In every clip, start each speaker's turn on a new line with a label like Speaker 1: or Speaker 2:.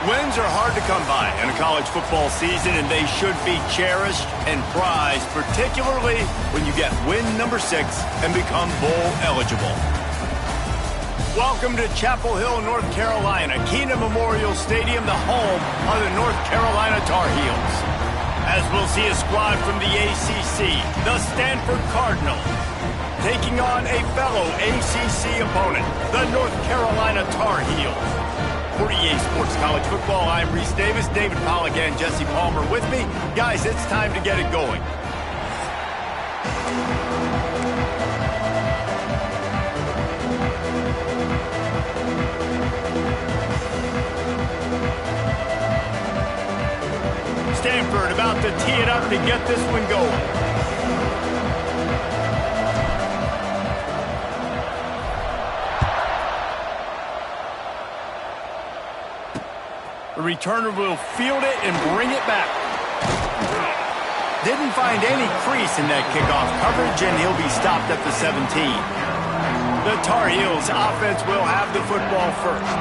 Speaker 1: Wins are hard to come by in a college football season, and they should be cherished and prized, particularly when you get win number 6 and become bowl eligible. Welcome to Chapel Hill, North Carolina, Keenan Memorial Stadium, the home of the North Carolina Tar Heels. As we'll see a squad from the ACC, the Stanford Cardinals, taking on a fellow ACC opponent, the North Carolina Tar Heels. For EA Sports College Football, I'm Reese Davis, David Pollock, and Jesse Palmer with me. Guys, it's time to get it going. Stanford about to tee it up to get this one going. The returner will field it and bring it back. Didn't find any crease in that kickoff coverage, and he'll be stopped at the 17. The Tar Heels offense will have the football first.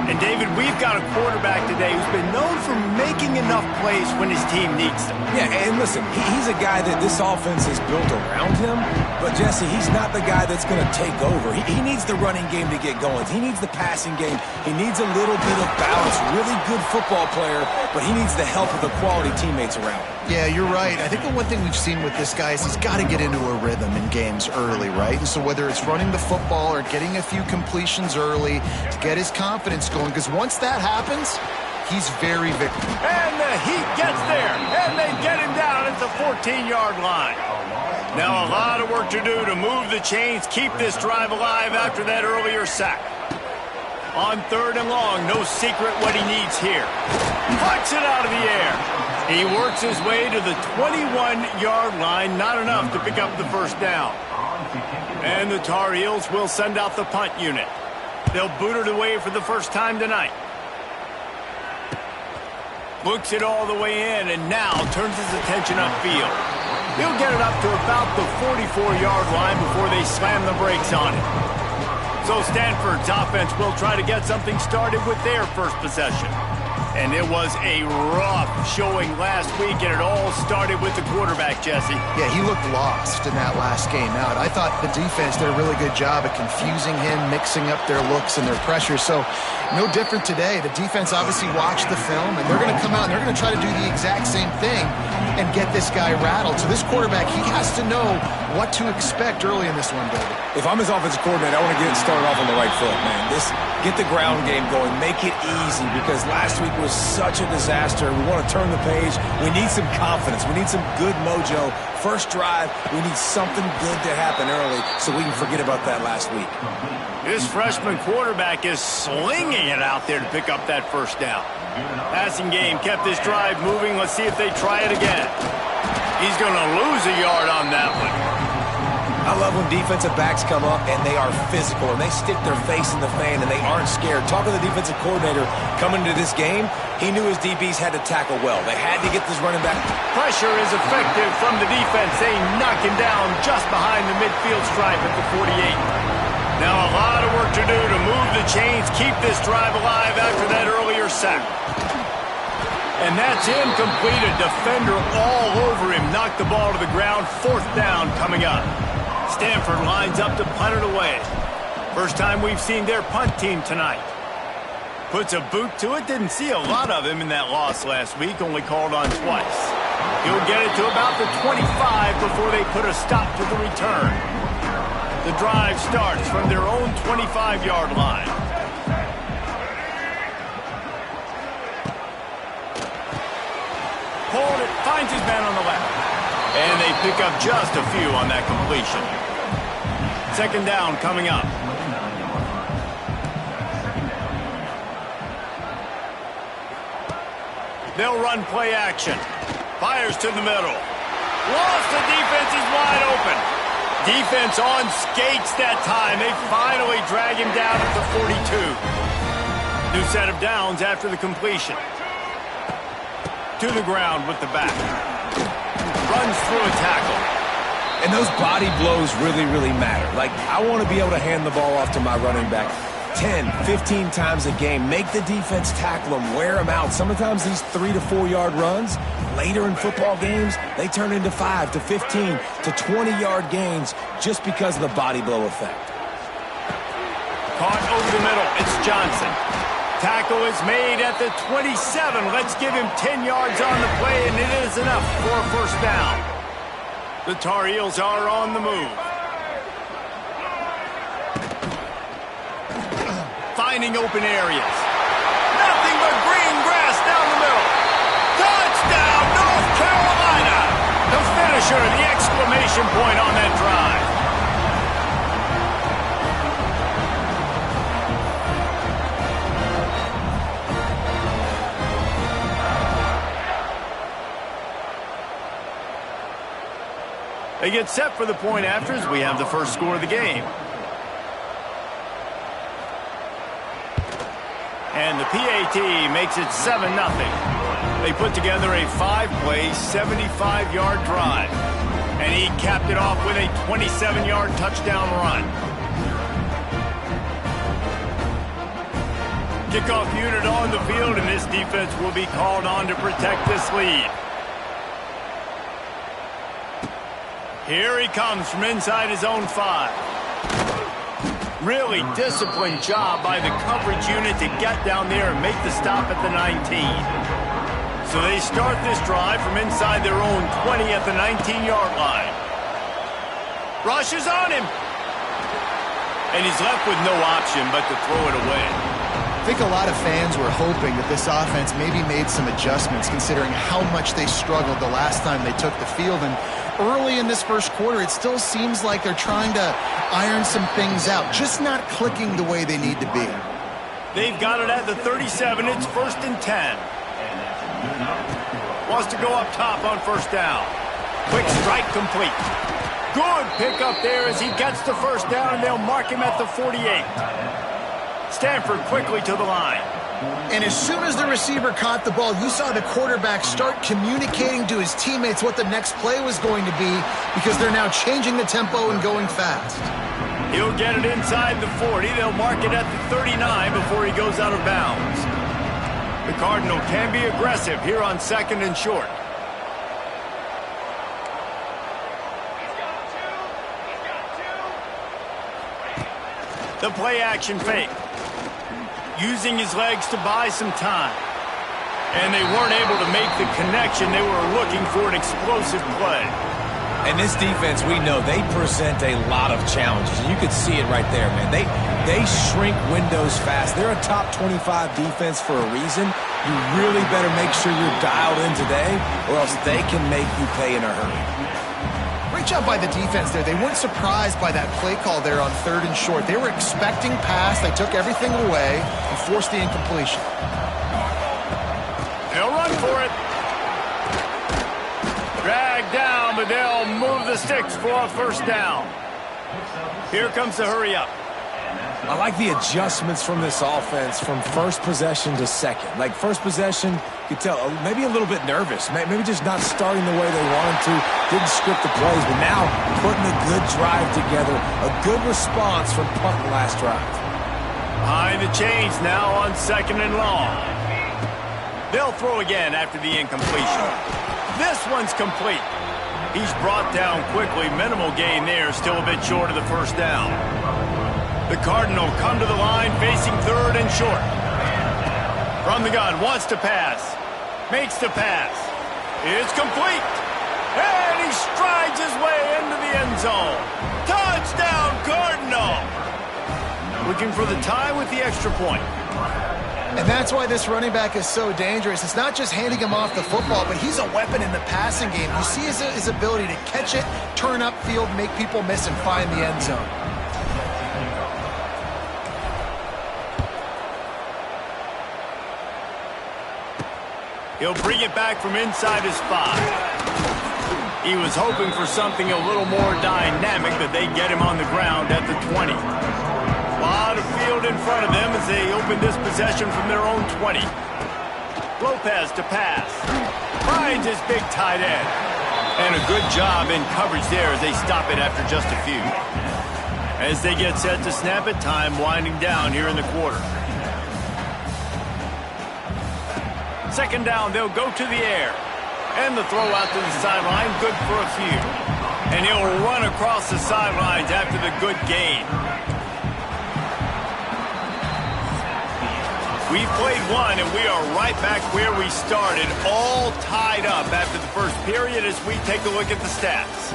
Speaker 1: And, David, we've got a quarterback today who's been known for making enough plays when his team needs them.
Speaker 2: Yeah, and listen, he's a guy that this offense is built around him. But, Jesse, he's not the guy that's going to take over. He needs the running game to get going. He needs the passing game. He needs a little bit of balance. Really good football player, but he needs the help of the quality teammates around him.
Speaker 3: Yeah, you're right. I think the one thing we've seen with this guy is he's got to get into a rhythm in games early, right? And so whether it's running the football or getting a few completions early to get his confidence going, because once that happens, he's very victim.
Speaker 1: And the Heat gets there, and they get him down at the 14-yard line. Now a lot of work to do to move the chains, keep this drive alive after that earlier sack. On 3rd and long, no secret what he needs here. Puts it out of the air. He works his way to the 21-yard line, not enough to pick up the first down. And the Tar Heels will send out the punt unit. They'll boot it away for the first time tonight. Books it all the way in, and now turns his attention upfield. He'll get it up to about the 44-yard line before they slam the brakes on it. So Stanford's offense will try to get something started with their first possession. And it was a rough showing last week, and it all started with the quarterback, Jesse.
Speaker 3: Yeah, he looked lost in that last game out. I thought the defense did a really good job of confusing him, mixing up their looks and their pressure. So no different today. The defense obviously watched the film, and they're going to come out and they're going to try to do the exact same thing and get this guy rattled. So this quarterback, he has to know what to expect early in this one, David.
Speaker 2: If I'm his offensive coordinator, I want to get it started off on the right foot, man. Get the ground game going. Make it easy, because last week was such a disaster. We want to turn the page. We need some confidence. We need some good mojo. First drive, we need something good to happen early so we can forget about that last week.
Speaker 1: This freshman quarterback is slinging it out there to pick up that first down. Passing game kept this drive moving. Let's see if they try it again. He's going to lose a yard on that one.
Speaker 2: I love when defensive backs come up and they are physical and they stick their face in the fan and they aren't scared. Talking to the defensive coordinator coming into this game, he knew his DBs had to tackle well. They had to get this running back.
Speaker 1: Pressure is effective from the defense. They knock him down just behind the midfield stripe at the 48. Now a lot of work to do to move the chains, keep this drive alive after that earlier sack. And that's incomplete. A defender all over him. Knocked the ball to the ground. 4th down coming up. Stanford lines up to punt it away. First time we've seen their punt team tonight. Puts a boot to it. Didn't see a lot of him in that loss last week. Only called on twice. He'll get it to about the 25 before they put a stop to the return. The drive starts from their own 25-yard line. Hold it. Finds his man on the left. And they pick up just a few on that completion. 2nd down coming up. They'll run play action. Fires to the middle. Lost, the defense is wide open. Defense on skates that time. They finally drag him down at the 42. New set of downs after the completion. To the ground with the back. Runs through a tackle.
Speaker 2: And those body blows really, really matter. Like, I want to be able to hand the ball off to my running back 10, 15 times a game. Make the defense tackle them, wear them out. Sometimes these 3 to 4 yard runs, later in football games, they turn into 5 to 15 to 20 yard gains just because of the body blow effect.
Speaker 1: Caught over the middle. It's Johnson. Tackle is made at the 27. Let's give him 10 yards on the play, and it is enough for a first down. The Tar Heels are on the move. Finding open areas. Nothing but green grass down the middle. Touchdown, North Carolina! The finisher, the exclamation point on that drive. They get set for the point afters. We have the first score of the game. And the PAT makes it 7-0. They put together a 5-play, 75-yard drive. And he capped it off with a 27-yard touchdown run. Kickoff unit on the field, and this defense will be called on to protect this lead. Here he comes from inside his own 5. Really disciplined job by the coverage unit to get down there and make the stop at the 19. So they start this drive from inside their own 20 at the 19-yard line. Rushes on him. And he's left with no option but to throw it away.
Speaker 3: I think a lot of fans were hoping that this offense maybe made some adjustments considering how much they struggled the last time they took the field. And early in this first quarter, it still seems like they're trying to iron some things out, just not clicking the way they need to be.
Speaker 1: They've got it at the 37. It's 1st and 10. Wants to go up top on first down. Quick strike complete. Good pickup there as he gets the first down, and they'll mark him at the 48. Stanford quickly to the line.
Speaker 3: And as soon as the receiver caught the ball, you saw the quarterback start communicating to his teammates what the next play was going to be because they're now changing the tempo and going fast.
Speaker 1: He'll get it inside the 40. They'll mark it at the 39 before he goes out of bounds. The Cardinal can be aggressive here on 2nd and short. The play action fake. Using his legs to buy some time. And they weren't able to make the connection. They were looking for an explosive play.
Speaker 2: And this defense, we know, they present a lot of challenges. You could see it right there, man. They shrink windows fast. They're a top 25 defense for a reason. You really better make sure you're dialed in today, or else they can make you pay in a hurry.
Speaker 3: Great job by the defense there. They weren't surprised by that play call there on 3rd and short. They were expecting pass. They took everything away and forced the incompletion.
Speaker 1: They'll run for it. Dragged down, but they'll move the sticks for a first down. Here comes the hurry up.
Speaker 2: I like the adjustments from this offense from first possession to second. Like first possession, you could tell maybe a little bit nervous. Maybe just not starting the way they wanted to. Didn't script the plays, but now putting a good drive together. A good response from punt last drive.
Speaker 1: Behind the chains now on 2nd and long. They'll throw again after the incompletion. This one's complete. He's brought down quickly. Minimal gain there. Still a bit short of the first down. The Cardinal come to the line facing 3rd and short. From the gun, wants to pass. Makes the pass. It's complete. And he strides his way into the end zone. Touchdown, Cardinal. Looking for the tie with the extra point.
Speaker 3: And that's why this running back is so dangerous. It's not just handing him off the football, but he's a weapon in the passing game. You see his ability to catch it, turn upfield, make people miss, and find the end zone.
Speaker 1: He'll bring it back from inside his 5. He was hoping for something a little more dynamic, but they get him on the ground at the 20. A lot of field in front of them as they open this possession from their own 20. Lopez to pass. Finds his big tight end. And a good job in coverage there as they stop it after just a few. As they get set to snap it, time winding down here in the quarter. Second down, they'll go to the air. And the throw out to the sideline, good for a few. And he'll run across the sidelines after the good gain. We've played one, and we are right back where we started, all tied up after the first period as we take a look at the stats.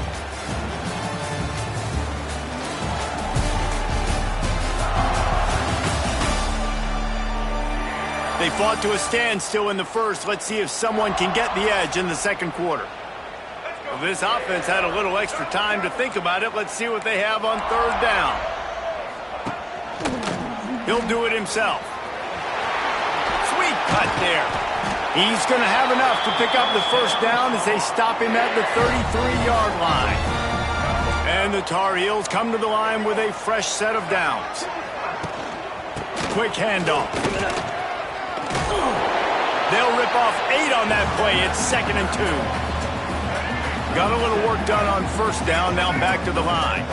Speaker 1: They fought to a standstill in the first. Let's see if someone can get the edge in the second quarter. Well, this offense had a little extra time to think about it. Let's see what they have on third down. He'll do it himself. Sweet cut there. He's going to have enough to pick up the first down as they stop him at the 33-yard line. And the Tar Heels come to the line with a fresh set of downs. Quick handoff. They'll rip off 8 on that play. It's 2nd and 2. Got a little work done on first down. Now back to the line.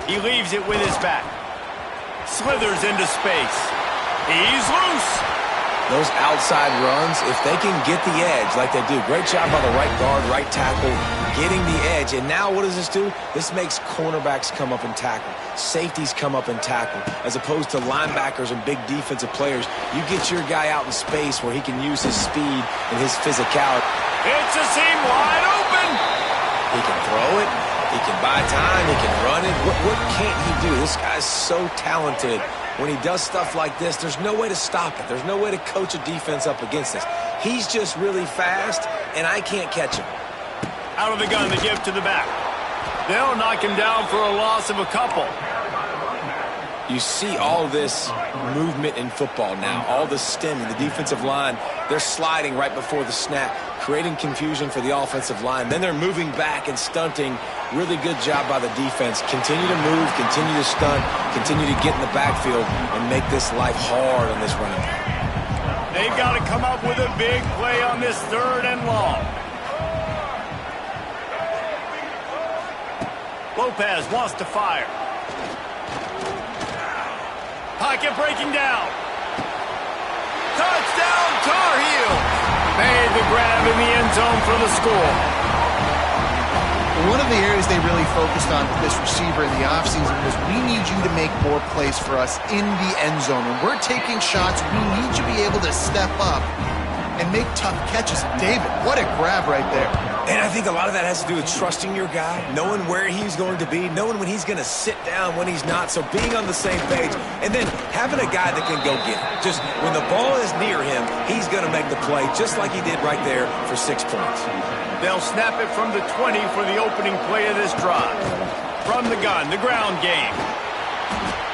Speaker 1: He leaves it with his back. Slithers into space. He's loose.
Speaker 2: Those outside runs, if they can get the edge like they do, great job by the right guard, right tackle, getting the edge. And now what does this do? This makes cornerbacks come up and tackle. Safeties come up and tackle. As opposed to linebackers and big defensive players, you get your guy out in space where he can use his speed and his physicality.
Speaker 1: It's a seam wide open.
Speaker 2: He can throw it. He can buy time. He can run it. What can't he do? This guy's so talented. When he does stuff like this, there's no way to stop it. There's no way to coach a defense up against this. He's just really fast, and I can't catch him.
Speaker 1: Out of the gun, the give to the back. They'll knock him down for a loss of a couple.
Speaker 2: You see all this movement in football now, all the stemming, the defensive line, they're sliding right before the snap, creating confusion for the offensive line. Then they're moving back and stunting. Really good job by the defense. Continue to move, continue to stunt, continue to get in the backfield and make this life hard on this running back.
Speaker 1: They've got to come up with a big play on this 3rd and long. Lopez wants to fire. Pocket breaking down. Touchdown, Tar Heels. Made the grab in the end zone for the score.
Speaker 3: One of the areas they really focused on with this receiver in the offseason was we need you to make more plays for us in the end zone. When we're taking shots, we need you to be able to step up and make tough catches. David, what a grab right there.
Speaker 2: And I think a lot of that has to do with trusting your guy, knowing where he's going to be, knowing when he's going to sit down, when he's not, so being on the same page, and then having a guy that can go get it. Just when the ball is near him, he's going to make the play, just like he did right there for 6 points.
Speaker 1: They'll snap it from the 20 for the opening play of this drive. From the gun, the ground game.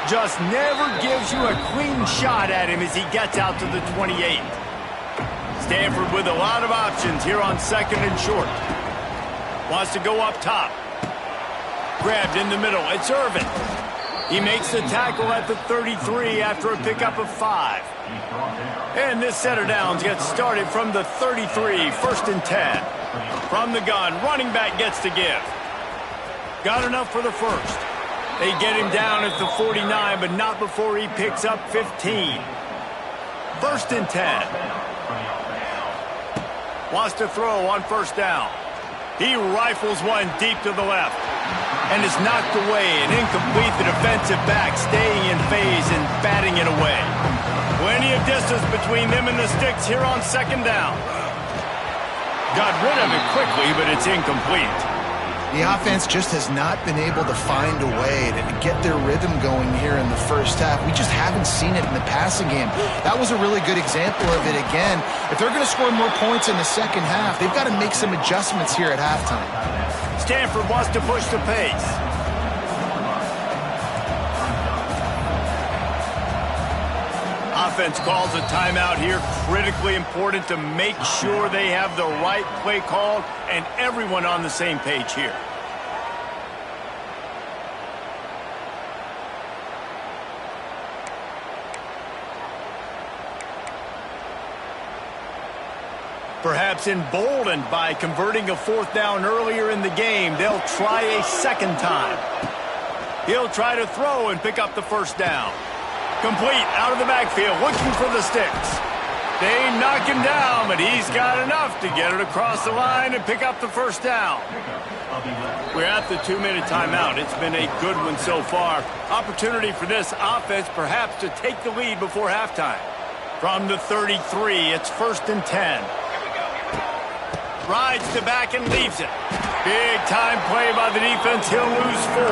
Speaker 1: Just never gives you a clean shot at him as he gets out to the 28. Stanford with a lot of options here on 2nd and short. Wants to go up top. Grabbed in the middle. It's Irvin. He makes the tackle at the 33 after a pickup of 5. And this set of downs gets started from the 33, 1st and 10. From the gun, running back gets to give. Got enough for the first. They get him down at the 49, but not before he picks up 15. 1st and 10. Wants to throw on first down. He rifles one deep to the left. And is knocked away and incomplete. The defensive back staying in phase and batting it away. Plenty of distance between them and the sticks here on 2nd down. Got rid of it quickly, but it's incomplete.
Speaker 3: The offense just has not been able to find a way to get their rhythm going here in the first half. We just haven't seen it in the passing game. That was a really good example of it again. If they're going to score more points in the second half, they've got to make some adjustments here at halftime.
Speaker 1: Stanford wants to push the pace. Offense calls a timeout here. Critically important to make sure they have the right play called and everyone on the same page here. Perhaps emboldened by converting a fourth down earlier in the game, they'll try a second time. He'll try to throw and pick up the first down. Complete out of the backfield, looking for the sticks. They knock him down, but he's got enough to get it across the line and pick up the first down. We're at the 2-minute timeout. It's been a good one so far. Opportunity for this offense perhaps to take the lead before halftime. From the 33, it's 1st and 10. Rides the back and leaves it. Big time play by the defense. He'll lose 4.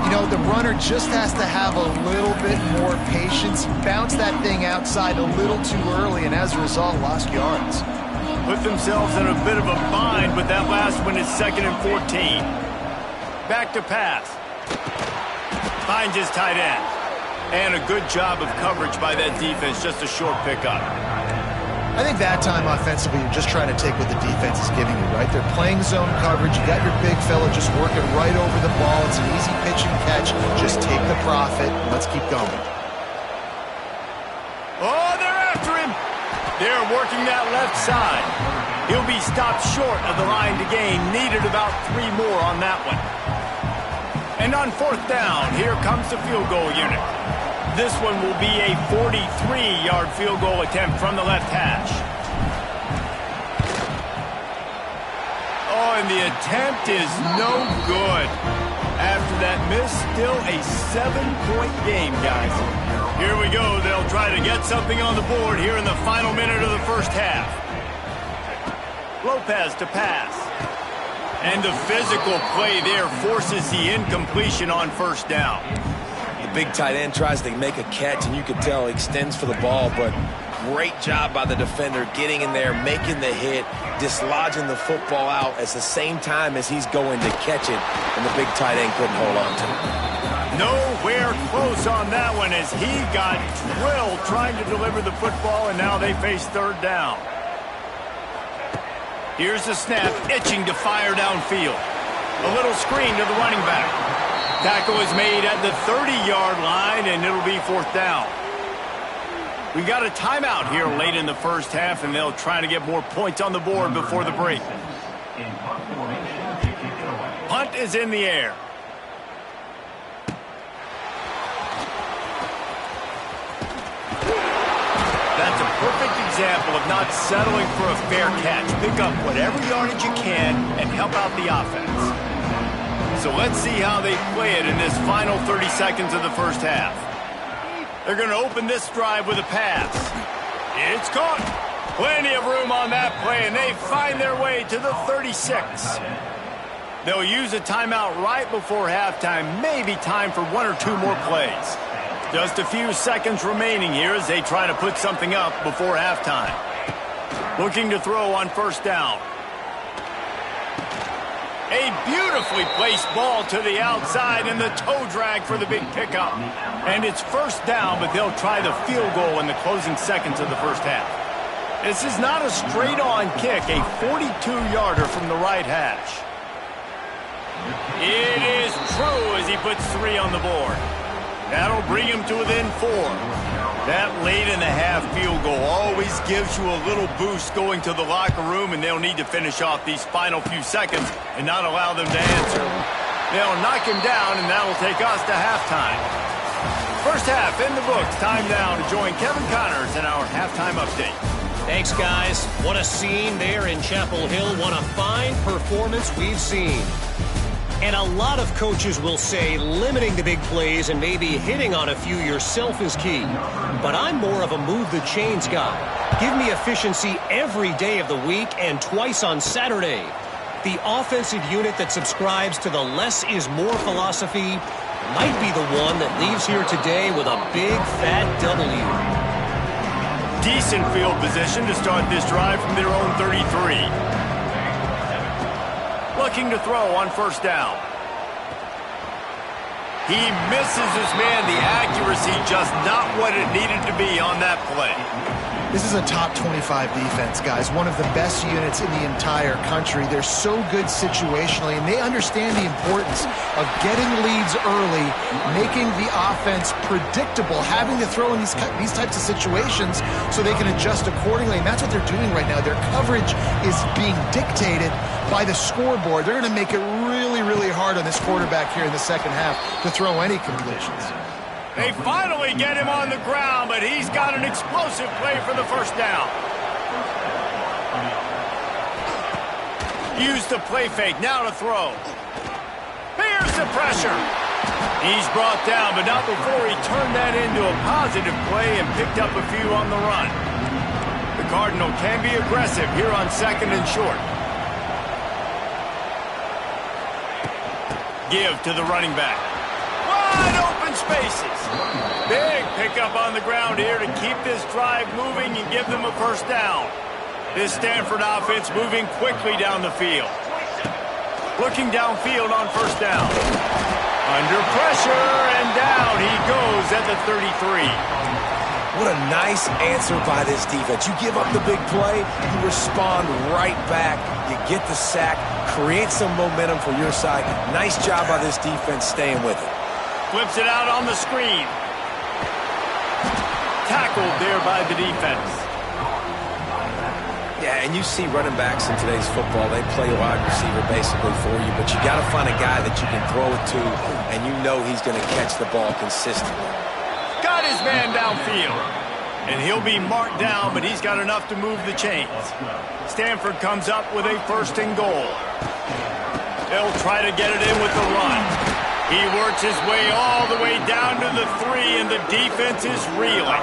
Speaker 3: You know, the runner just has to have a little bit more patience. Bounce that thing outside a little too early, and as a result, lost yards.
Speaker 1: Put themselves in a bit of a bind, but that last one is 2nd and 14. Back to pass. Finds his tight end. And a good job of coverage by that defense, just a short pickup.
Speaker 3: I think that time offensively, you're just trying to take what the defense is giving you, right? They're playing zone coverage. You got your big fella just working right over the ball. It's an easy pitch and catch. Just take the profit. Let's keep going.
Speaker 1: Oh, they're after him. They're working that left side. He'll be stopped short of the line to gain. Needed about 3 more on that one. And on 4th down, here comes the field goal unit. This one will be a 43-yard field goal attempt from the left hash. Oh, and the attempt is no good. After that miss, still a 7-point game, guys. Here we go. They'll try to get something on the board here in the final minute of the first half. Lopez to pass. And the physical play there forces the incompletion on 1st down.
Speaker 2: Big tight end tries to make a catch, and you can tell he extends for the ball, but great job by the defender getting in there, making the hit, dislodging the football out at the same time as he's going to catch it, and the big tight end couldn't hold on to it.
Speaker 1: Nowhere close on that one as he got drilled trying to deliver the football, and now they face 3rd down. Here's the snap, itching to fire downfield. A little screen to the running back. Tackle is made at the 30-yard line, and it'll be 4th down. We've got a timeout here late in the first half, and they'll try to get more points on the board before the break. Punt is in the air. That's a perfect example of not settling for a fair catch. Pick up whatever yardage you can and help out the offense. So let's see how they play it in this final 30 seconds of the first half. They're going to open this drive with a pass. It's caught. Plenty of room on that play, and they find their way to the 36. They'll use a timeout right before halftime. Maybe time for 1 or 2 more plays. Just a few seconds remaining here as they try to put something up before halftime. Looking to throw on 1st down. A beautifully placed ball to the outside and the toe drag for the big pickup. And it's 1st down, but they'll try the field goal in the closing seconds of the first half. This is not a straight-on kick, a 42-yarder from the right hash. It is true as he puts 3 on the board. That'll bring him to within 4. That late-in-the-half field goal always gives you a little boost going to the locker room, and they'll need to finish off these final few seconds and not allow them to answer. They'll knock him down, and that'll take us to halftime. First half in the books. Time now to join Kevin Connors in our halftime update.
Speaker 4: Thanks, guys. What a scene there in Chapel Hill. What a fine performance we've seen. And a lot of coaches will say limiting the big plays and maybe hitting on a few yourself is key. But I'm more of a move the chains guy. Give me efficiency every day of the week and twice on Saturday. The offensive unit that subscribes to the less is more philosophy might be the one that leaves here today with a big fat W.
Speaker 1: Decent field position to start this drive from their own 33. Looking to throw on 1st down. He misses his man. The accuracy just not what it needed to be on that play.
Speaker 3: This is a top 25 defense, guys. One of the best units in the entire country. They're so good situationally, and they understand the importance of getting leads early, making the offense predictable, having to throw in these types of situations so they can adjust accordingly. And that's what they're doing right now. Their coverage is being dictated by the scoreboard. They're going to make it really, really hard on this quarterback here in the second half to throw any completions.
Speaker 1: They finally get him on the ground, but he's got an explosive play for the first down. Use the play fake, now to throw. Here's the pressure. He's brought down, but not before he turned that into a positive play and picked up a few on the run. The Cardinal can be aggressive here on 2nd and short. Give to the running back. Wide open spaces. Big pickup on the ground here to keep this drive moving and give them a first down. This Stanford offense moving quickly down the field. Looking downfield on first down. Under pressure, and down he goes at the 33.
Speaker 2: What a nice answer by this defense. You give up the big play, you respond right back, you get the sack, create some momentum for your side. Nice job by this defense staying with it.
Speaker 1: Flips it out on the screen. Tackled there by the defense.
Speaker 2: Yeah, and you see running backs in today's football, they play wide receiver basically for you, but you got to find a guy that you can throw it to, and you know he's going to catch the ball consistently.
Speaker 1: Got his man downfield. And he'll be marked down, but he's got enough to move the chains. Stanford comes up with a 1st and goal. They'll try to get it in with the run. He works his way all the way down to the 3, and the defense is reeling.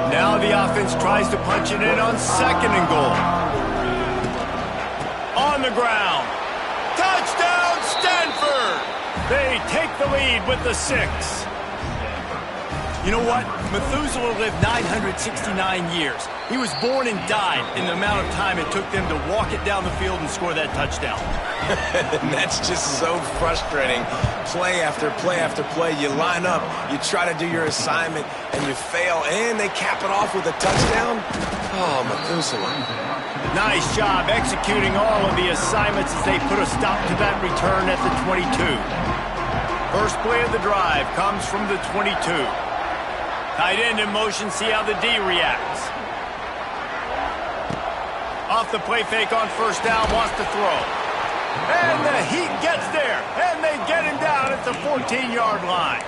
Speaker 1: Now the offense tries to punch it in on 2nd and goal. On the ground. Touchdown, Stanford! They take the lead with the 6. You know what? Methuselah lived 969 years. He was born and died in the amount of time it took them to walk it down the field and score that touchdown.
Speaker 2: That's just so frustrating. Play after play after play. You line up, you try to do your assignment, and you fail, and they cap it off with a touchdown? Oh, Methuselah.
Speaker 1: Nice job executing all of the assignments as they put a stop to that return at the 22. First play of the drive comes from the 22. Tight end in motion, see how the D reacts. Off the play fake on first down, wants to throw. And the Heat gets there, and they get him down at the 14-yard line.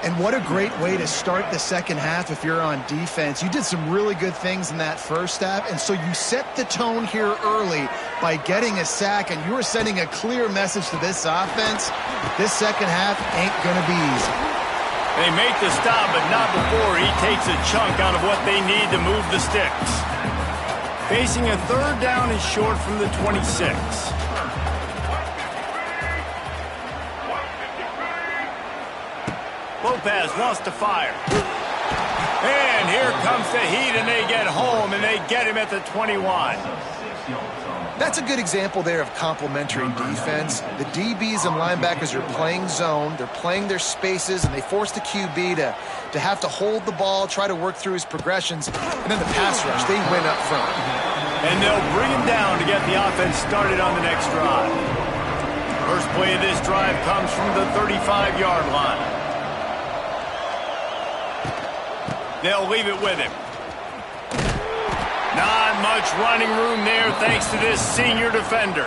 Speaker 3: And what a great way to start the second half if you're on defense. You did some really good things in that first half, and so you set the tone here early by getting a sack, and you are sending a clear message to this offense. This second half ain't going to be easy.
Speaker 1: They make the stop, but not before he takes a chunk out of what they need to move the sticks. Facing a 3rd down and short from the 26. Lopez wants to fire. And here comes the Heat, and they get home, and they get him at the 21.
Speaker 3: That's a good example there of complementary defense. The DBs and linebackers are playing zone, they're playing their spaces, and they force the QB to have to hold the ball, try to work through his progressions, and then the pass rush, they win up front.
Speaker 1: And they'll bring him down to get the offense started on the next drive. First play of this drive comes from the 35-yard line. They'll leave it with him. Not much running room there thanks to this senior defender.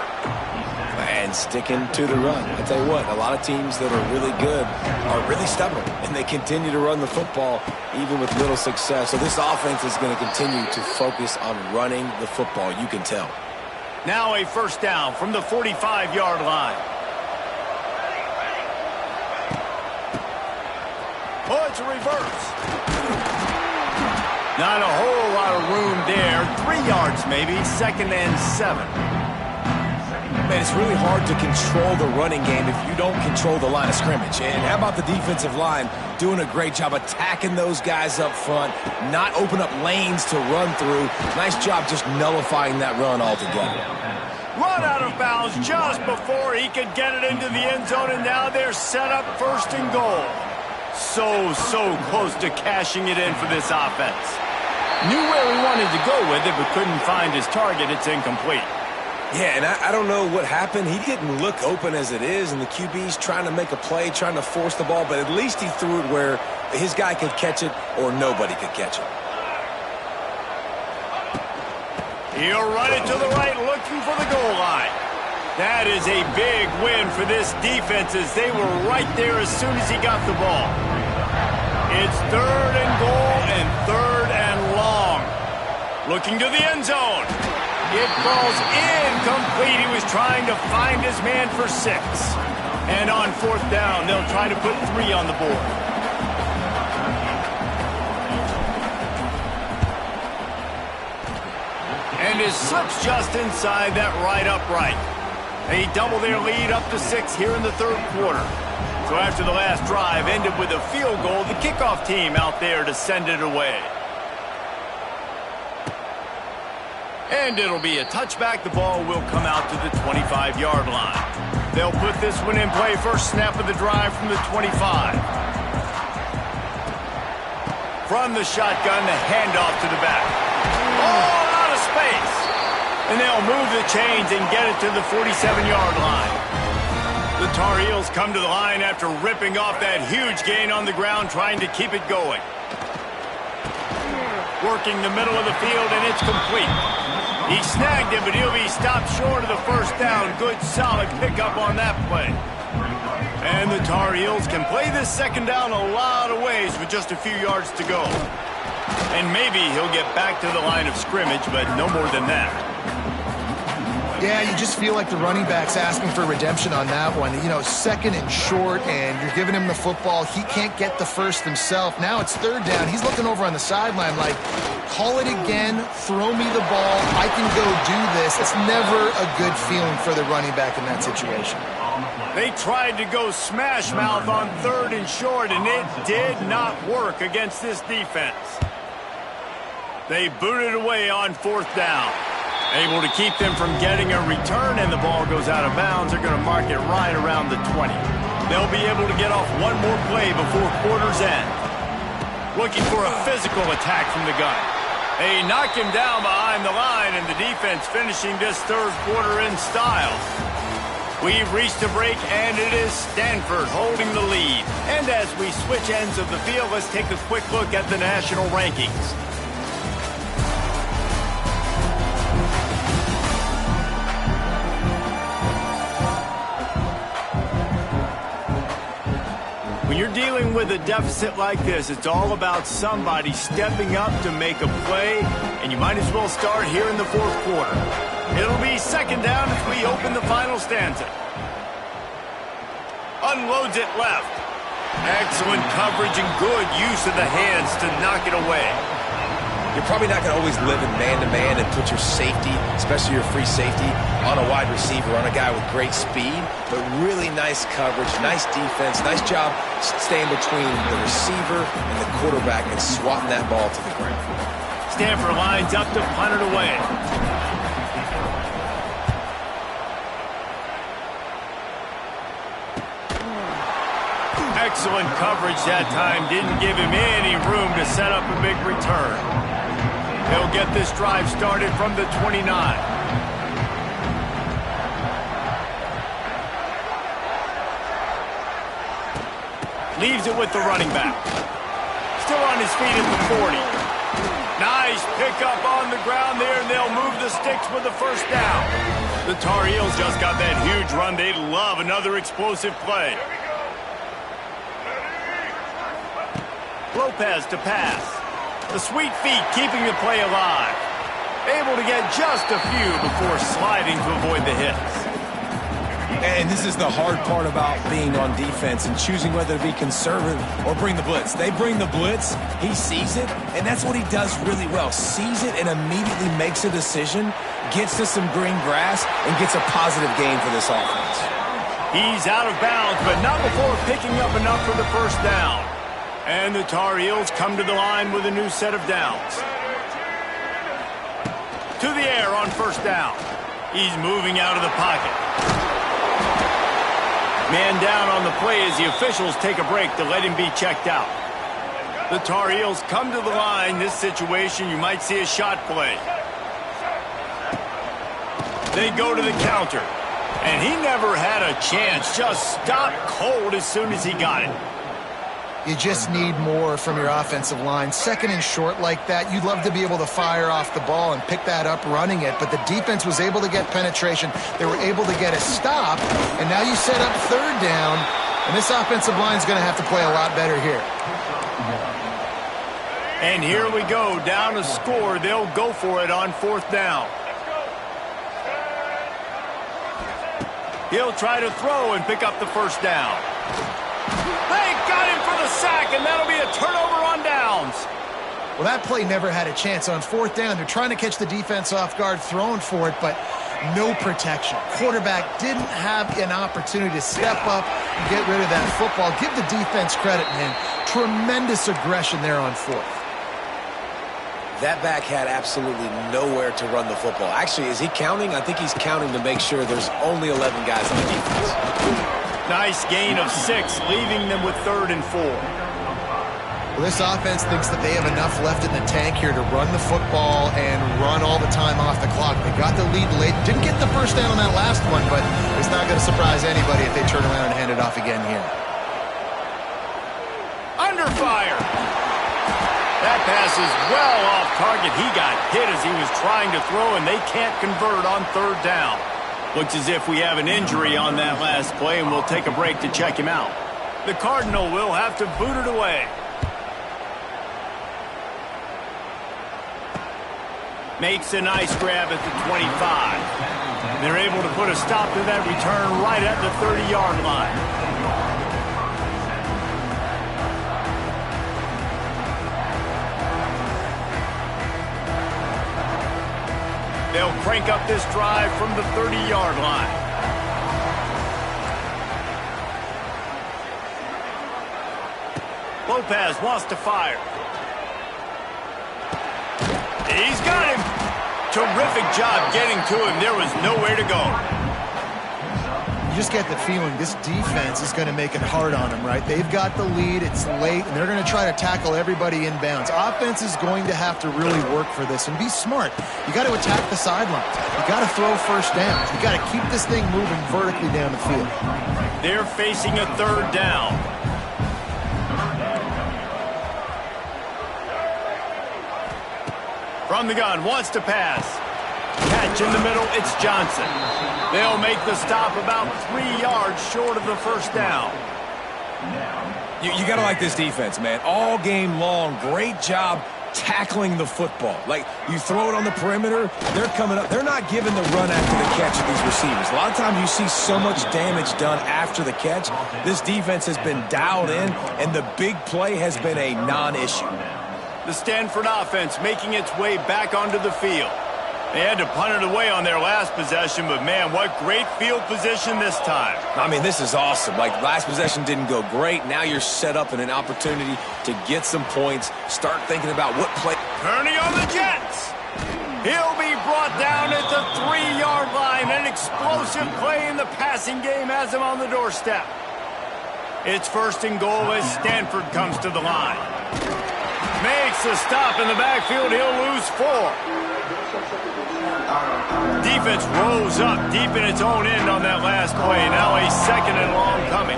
Speaker 2: And sticking to the run. I tell you what, a lot of teams that are really good are really stubborn, and they continue to run the football even with little success. So this offense is going to continue to focus on running the football, you can tell.
Speaker 1: Now a first down from the 45-yard line. Oh, it's a reverse. Not a whole lot of room there. 3 yards maybe, 2nd and 7.
Speaker 2: Man, it's really hard to control the running game if you don't control the line of scrimmage. And how about the defensive line doing a great job attacking those guys up front, not open up lanes to run through. Nice job just nullifying that run altogether.
Speaker 1: Run out of bounds just before he could get it into the end zone, and now they're set up 1st and goal. So close to cashing it in for this offense. Knew where he wanted to go with it, but couldn't find his target. It's incomplete.
Speaker 2: Yeah, and I don't know what happened. He didn't look open as it is, and the QB's trying to make a play, trying to force the ball, but at least he threw it where his guy could catch it or nobody could catch it.
Speaker 1: He'll run it to the right, looking for the goal line. That is a big win for this defense, as they were right there as soon as he got the ball. It's 3rd and goal and 3rd and long. Looking to the end zone. It falls incomplete. He was trying to find his man for 6. And on 4th down, they'll try to put 3 on the board. And his slips just inside that right upright. They double their lead up to 6 here in the 3rd quarter. So after the last drive ended with a field goal, the kickoff team out there to send it away. And it'll be a touchback. The ball will come out to the 25-yard line. They'll put this one in play. First snap of the drive from the 25. From the shotgun, the handoff to the back. Oh, out of space. And they'll move the chains and get it to the 47-yard line. The Tar Heels come to the line after ripping off that huge gain on the ground, trying to keep it going. Working the middle of the field, and it's complete. He snagged it, but he'll be stopped short of the 1st down. Good, solid pickup on that play. And the Tar Heels can play this 2nd down a lot of ways with just a few yards to go. And maybe he'll get back to the line of scrimmage, but no more than that.
Speaker 3: Yeah, you just feel like the running back's asking for redemption on that one. You know, 2nd and short, and you're giving him the football. He can't get the 1st himself. Now it's 3rd down. He's looking over on the sideline like, call it again, throw me the ball, I can go do this. It's never a good feeling for the running back in that situation.
Speaker 1: They tried to go smash mouth on 3rd and short, and it did not work against this defense. They booted away on 4th down. Able to keep them from getting a return, and the ball goes out of bounds. They're going to mark it right around the 20. They'll be able to get off one more play before quarter's end. Looking for a physical attack from the gun. They knock him down behind the line, and the defense finishing this 3rd quarter in style. We've reached a break, and it is Stanford holding the lead. And as we switch ends of the field, let's take a quick look at the national rankings. When you're dealing with a deficit like this, it's all about somebody stepping up to make a play, and you might as well start here in the 4th quarter. It'll be 2nd down as we open the final stanza. Unloads it left. Excellent coverage and good use of the hands to knock it away.
Speaker 2: You're probably not going to always live in man-to-man and put your safety, especially your free safety, on a wide receiver, on a guy with great speed, but really nice coverage, nice defense, nice job staying between the receiver and the quarterback and swatting that ball to the ground.
Speaker 1: Stanford lines up to punt it away. Excellent coverage that time. Didn't give him any room to set up a big return. He'll get this drive started from the 29. Leaves it with the running back. Still on his feet at the 40. Nice pickup on the ground there, and they'll move the sticks with the 1st down. The Tar Heels just got that huge run. They'd love another explosive play. Lopez to pass. The sweet feet keeping the play alive. Able to get just a few before sliding to avoid the hits.
Speaker 2: And this is the hard part about being on defense and choosing whether to be conservative or bring the blitz. They bring the blitz, he sees it, and that's what he does really well. Sees it and immediately makes a decision, gets to some green grass, and gets a positive gain for this offense.
Speaker 1: He's out of bounds, but not before picking up enough for the 1st down. And the Tar Heels come to the line with a new set of downs. To the air on 1st down. He's moving out of the pocket. Man down on the play as the officials take a break to let him be checked out. The Tar Heels come to the line. This situation, you might see a shot play. They go to the counter. And he never had a chance. Just stopped cold as soon as he got it.
Speaker 3: You just need more from your offensive line. Second and short like that, you'd love to be able to fire off the ball and pick that up running it, but the defense was able to get penetration. They were able to get a stop, and now you set up third down, and this offensive line is going to have to play a lot better here.
Speaker 1: And here we go, down a score. They'll go for it on fourth down. He'll try to throw and pick up the first down. They got him for the sack, and that'll be a turnover on downs.
Speaker 3: Well, that play never had a chance. On fourth down, they're trying to catch the defense off guard, throwing for it, but no protection. Quarterback didn't have an opportunity to step up and get rid of that football. Give the defense credit, man. Tremendous aggression there on fourth.
Speaker 2: That back had absolutely nowhere to run the football. Actually, is he counting? I think he's counting to make sure there's only 11 guys on the defense.
Speaker 1: Nice gain of 6, leaving them with 3rd and 4.
Speaker 3: Well, this offense thinks that they have enough left in the tank here to run the football and run all the time off the clock. They got the lead late. Didn't get the first down on that last one, but it's not going to surprise anybody if they turn around and hand it off again here.
Speaker 1: Under fire. That pass is well off target. He got hit as he was trying to throw, and they can't convert on third down. Looks as if we have an injury on that last play, and we'll take a break to check him out. The Cardinal will have to boot it away. Makes a nice grab at the 25. They're able to put a stop to that return right at the 30-yard line. They'll crank up this drive from the 30-yard line. Lopez wants to fire. He's got him. Terrific job getting to him. There was nowhere to go.
Speaker 3: You just get the feeling this defense is going to make it hard on them, right? They've got the lead. It's late, and they're going to try to tackle everybody inbounds. Offense is going to have to really work for this and be smart. You got to attack the sidelines. You got to throw first downs. You got to keep this thing moving vertically down the field.
Speaker 1: They're facing a third down. From the gun, wants to pass. Catch in the middle, it's Johnson. They'll make the stop about 3 yards short of the first down.
Speaker 2: You got to like this defense, man. All game long, great job tackling the football. Like, you throw it on the perimeter, they're coming up. They're not giving the run after the catch of these receivers. A lot of times you see so much damage done after the catch. This defense has been dialed in, and the big play has been a non-issue.
Speaker 1: The Stanford offense making its way back onto the field. They had to punt it away on their last possession, but man, what great field position this time.
Speaker 2: I mean, this is awesome. Like, last possession didn't go great. Now you're set up in an opportunity to get some points, start thinking about what play.
Speaker 1: Turning on the Jets. He'll be brought down at the 3-yard line. An explosive play in the passing game has him on the doorstep. It's 1st and goal as Stanford comes to the line. Makes a stop in the backfield. He'll lose 4. Defense rose up deep in its own end on that last play. Now a 2nd and long coming.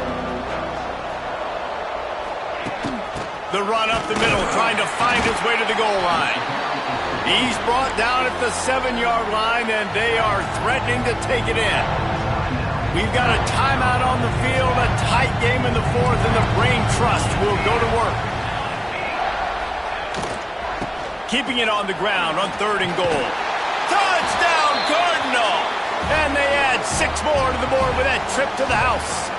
Speaker 1: The run up the middle, trying to find his way to the goal line. He's brought down at the 7-yard line, and they are threatening to take it in. We've got a timeout on the field, a tight game in the 4th, and the Brain Trust will go to work. Keeping it on the ground on 3rd and goal. Touchdown, Cardinal! And they add 6 more to the board with that trip to the house.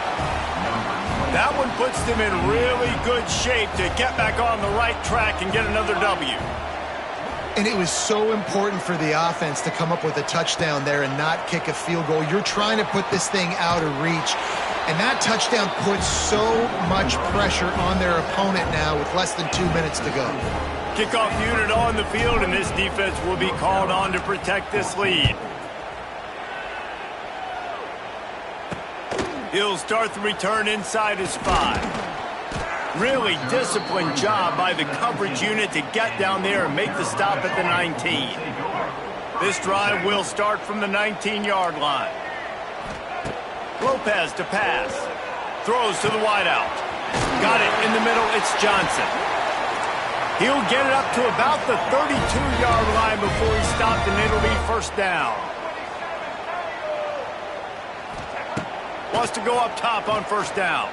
Speaker 1: That one puts them in really good shape to get back on the right track and get another W.
Speaker 3: And it was so important for the offense to come up with a touchdown there and not kick a field goal. You're trying to put this thing out of reach. And that touchdown puts so much pressure on their opponent now with less than 2 minutes to go.
Speaker 1: Kickoff unit on the field, and this defense will be called on to protect this lead. He'll start the return inside his 5. Really disciplined job by the coverage unit to get down there and make the stop at the 19. This drive will start from the 19-yard line. Lopez to pass. Throws to the wideout. Got it in the middle. It's Johnson. He'll get it up to about the 32-yard line before he's stopped, and it'll be first down. Wants to go up top on first down.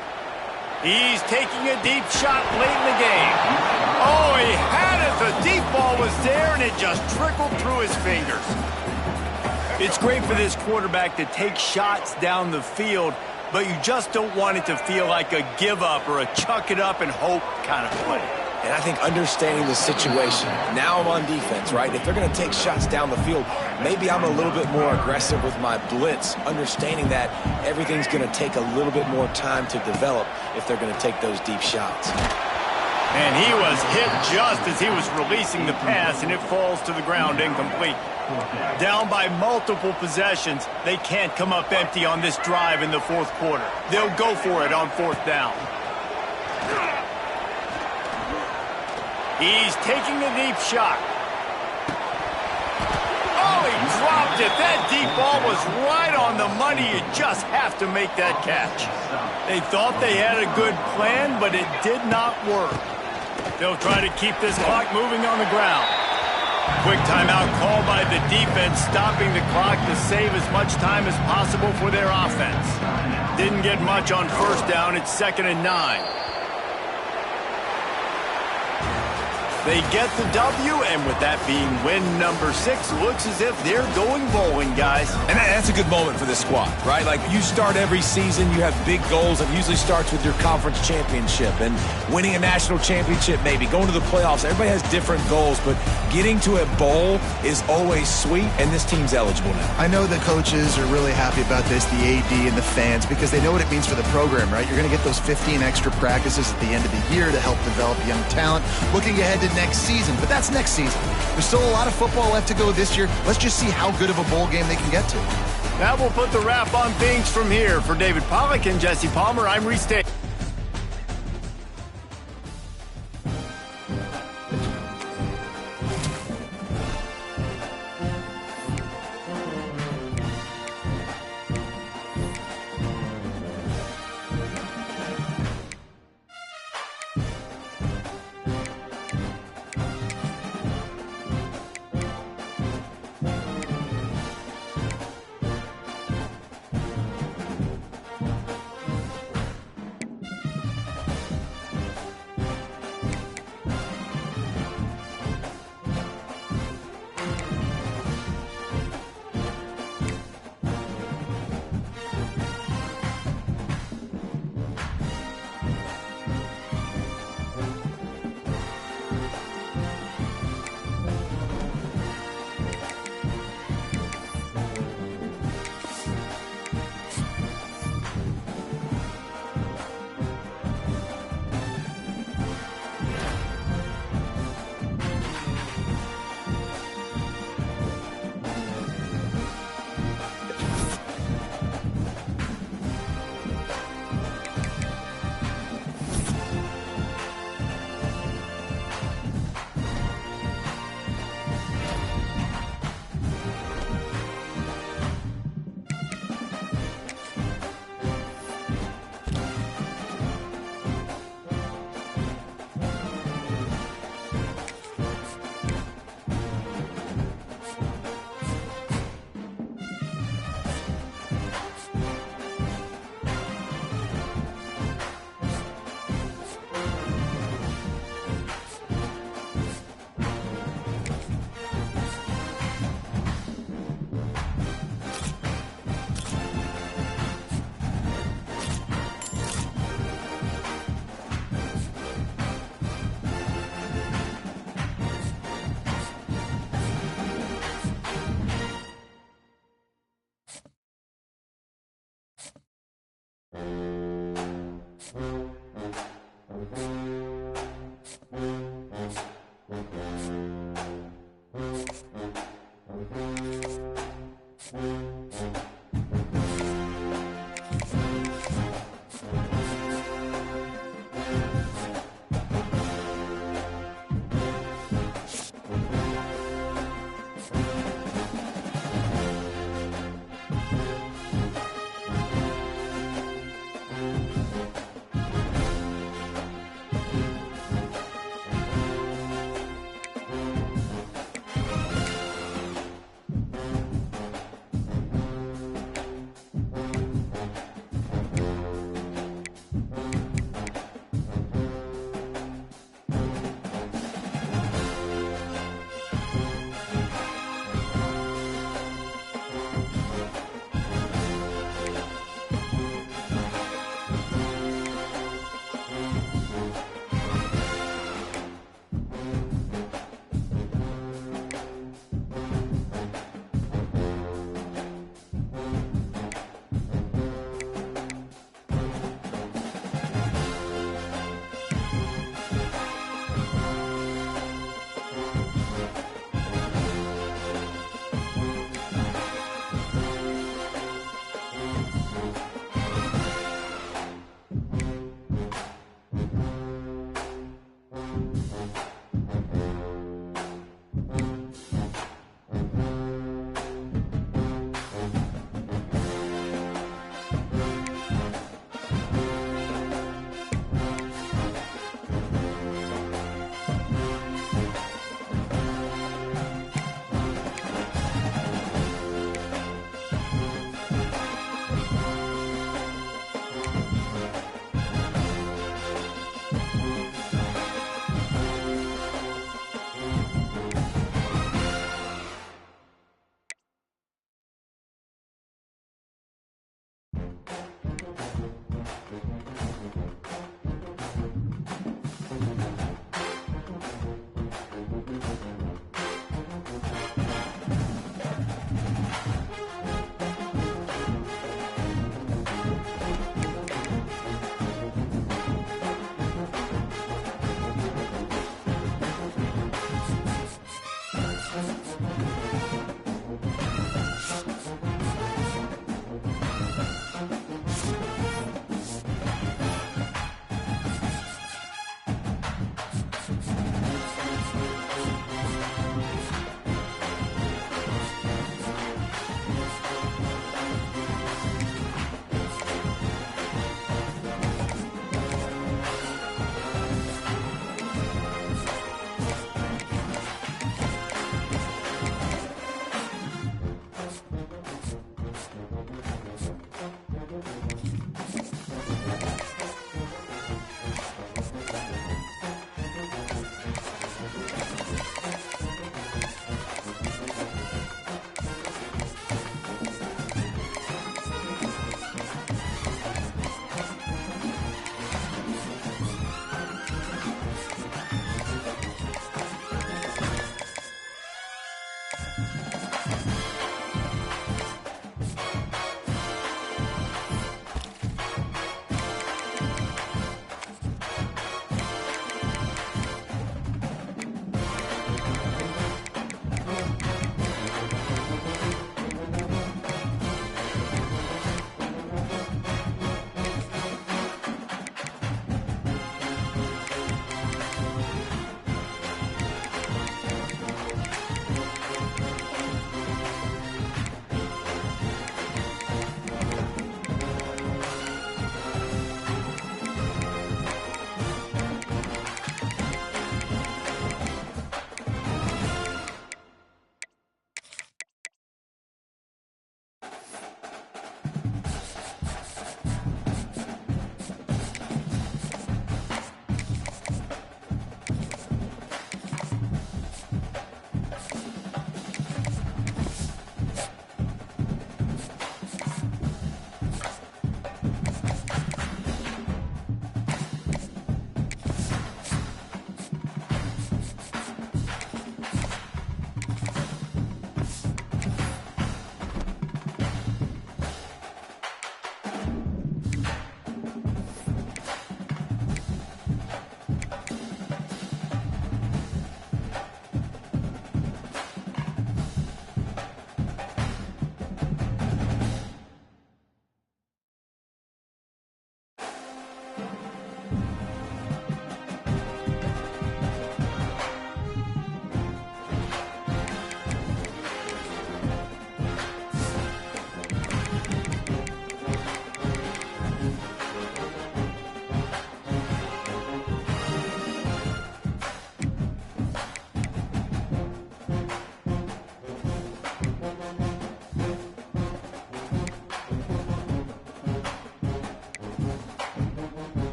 Speaker 1: He's taking a deep shot late in the game. Oh, he had it. The deep ball was there, and it just trickled through his fingers. It's great for this quarterback to take shots down the field, but you just don't want it to feel like a give-up or a chuck-it-up-and-hope kind of play.
Speaker 2: And I think understanding the situation, now I'm on defense, right? If they're going to take shots down the field, maybe I'm a little bit more aggressive with my blitz, understanding that everything's going to take a little bit more time to develop if they're going to take those deep shots.
Speaker 1: And he was hit just as he was releasing the pass, and it falls to the ground incomplete. Down by multiple possessions, they can't come up empty on this drive in the fourth quarter. They'll go for it on fourth down. He's taking a deep shot. Oh, he dropped it. That deep ball was right on the money. You just have to make that catch. They thought they had a good plan, but it did not work. They'll try to keep this clock moving on the ground. Quick timeout called by the defense, stopping the clock to save as much time as possible for their offense. Didn't get much on first down. It's 2nd and 9. They get the W, and with that being win number 6, looks as if they're going bowling, guys.
Speaker 2: And that's a good moment for this squad, right? Like, you start every season, you have big goals. It usually starts with your conference championship and winning a national championship, maybe going to the playoffs. Everybody has different goals, but getting to a bowl is always sweet, and this team's eligible now.
Speaker 3: I know the coaches are really happy about this, the AD and the fans, because they know what it means for the program, right? You're going to get those 15 extra practices at the end of the year to help develop young talent. Looking ahead to next season, but that's next season. There's still a lot of football left to go this year. Let's just see how good of a bowl game they can get to.
Speaker 1: That will put the wrap on things from here. For David Pollack and Jesse Palmer, I'm Reese Davis.